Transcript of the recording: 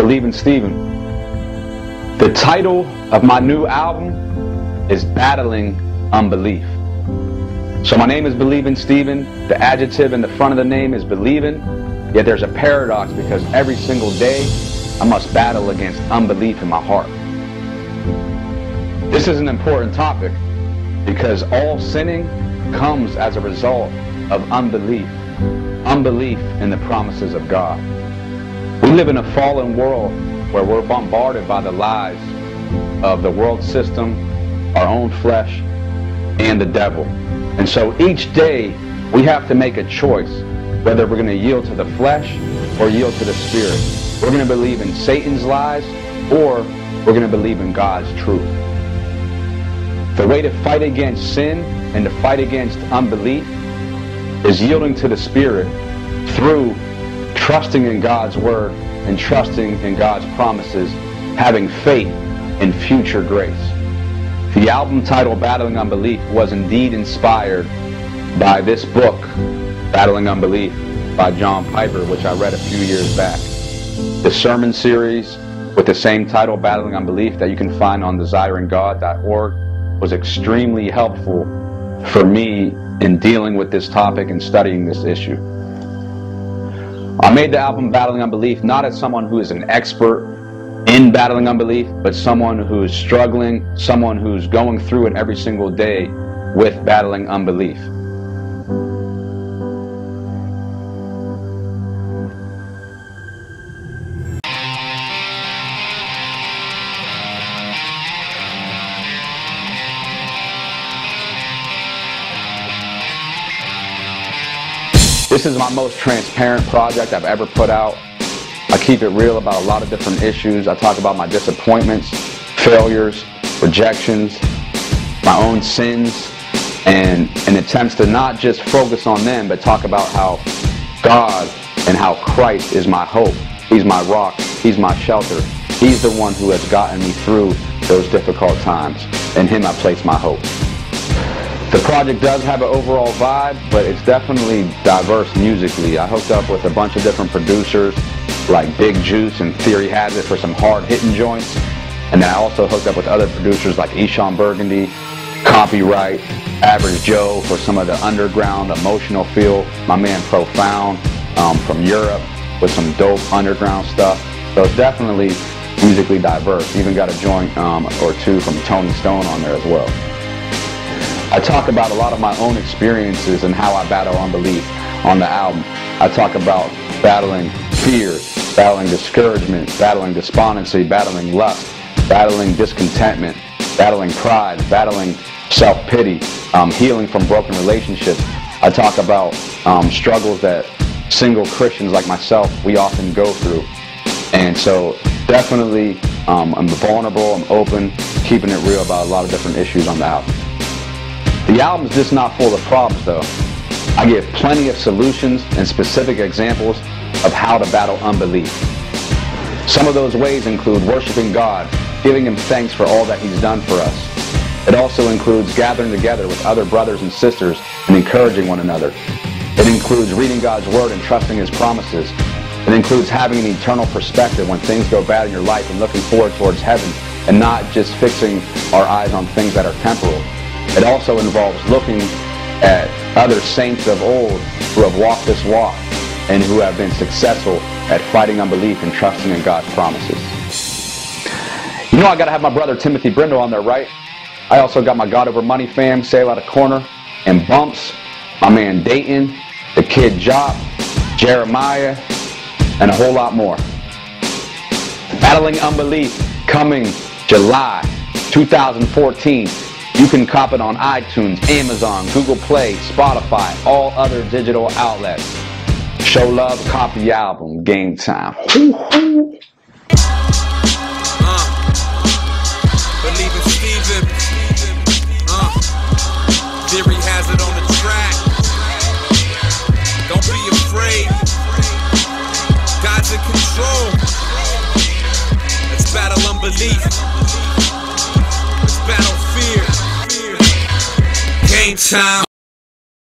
Believin Stephen. The title of my new album is Battling Unbelief. So my name is Believin Stephen. The adjective in the front of the name is believing. Yet there's a paradox because every single day I must battle against unbelief in my heart. This is an important topic because all sinning comes as a result of unbelief. Unbelief in the promises of God. We live in a fallen world where we're bombarded by the lies of the world system, our own flesh, and the devil. And so each day we have to make a choice whether we're going to yield to the flesh or yield to the spirit. We're going to believe in Satan's lies or we're going to believe in God's truth. The way to fight against sin and to fight against unbelief is yielding to the Spirit through trusting in God's Word and trusting in God's promises, having faith in future grace. The album titled Battling Unbelief was indeed inspired by this book, Battling Unbelief by John Piper, which I read a few years back. The sermon series with the same title, Battling Unbelief, that you can find on desiringgod.org, was extremely helpful for me in dealing with this topic and studying this issue. I made the album Battling Unbelief not as someone who is an expert in battling unbelief, but someone who is struggling, someone who's going through it every single day with battling unbelief. This is my most transparent project I've ever put out. I keep it real about a lot of different issues. I talk about my disappointments, failures, rejections, my own sins, and in attempts to not just focus on them, but talk about how God and how Christ is my hope. He's my rock. He's my shelter. He's the one who has gotten me through those difficult times. In Him I place my hope. The project does have an overall vibe, but it's definitely diverse musically. I hooked up with a bunch of different producers like Big Juice and Theory Has It for some hard-hitting joints. And then I also hooked up with other producers like Eshawn Burgundy, Copyright, Average Joe for some of the underground emotional feel. My man Profound from Europe with some dope underground stuff. So it's definitely musically diverse. Even got a joint or two from Tony Stone on there as well. I talk about a lot of my own experiences and how I battle unbelief on the album. I talk about battling fear, battling discouragement, battling despondency, battling lust, battling discontentment, battling pride, battling self-pity, healing from broken relationships. I talk about struggles that single Christians like myself, we often go through. And so definitely I'm vulnerable, I'm open, keeping it real about a lot of different issues on the album. The album's just not full of problems though. I give plenty of solutions and specific examples of how to battle unbelief. Some of those ways include worshiping God, giving Him thanks for all that He's done for us. It also includes gathering together with other brothers and sisters and encouraging one another. It includes reading God's Word and trusting His promises. It includes having an eternal perspective when things go bad in your life and looking forward towards heaven and not just fixing our eyes on things that are temporal. It also involves looking at other saints of old who have walked this walk and who have been successful at fighting unbelief and trusting in God's promises. You know I got to have my brother Timothy Brindle on there, right? I also got my God Over Money fam, Sail Out of Corner, and Bumps, my man Dayton, the kid Jop, Jeremiah, and a whole lot more. Battling Unbelief coming July 2014. You can cop it on iTunes, Amazon, Google Play, Spotify, all other digital outlets. Show love, copy the album, game time. Believin Stephen. Theory Has It on the track. Don't be afraid. God's in control. Let's battle unbelief. Let's battle fear. Game time.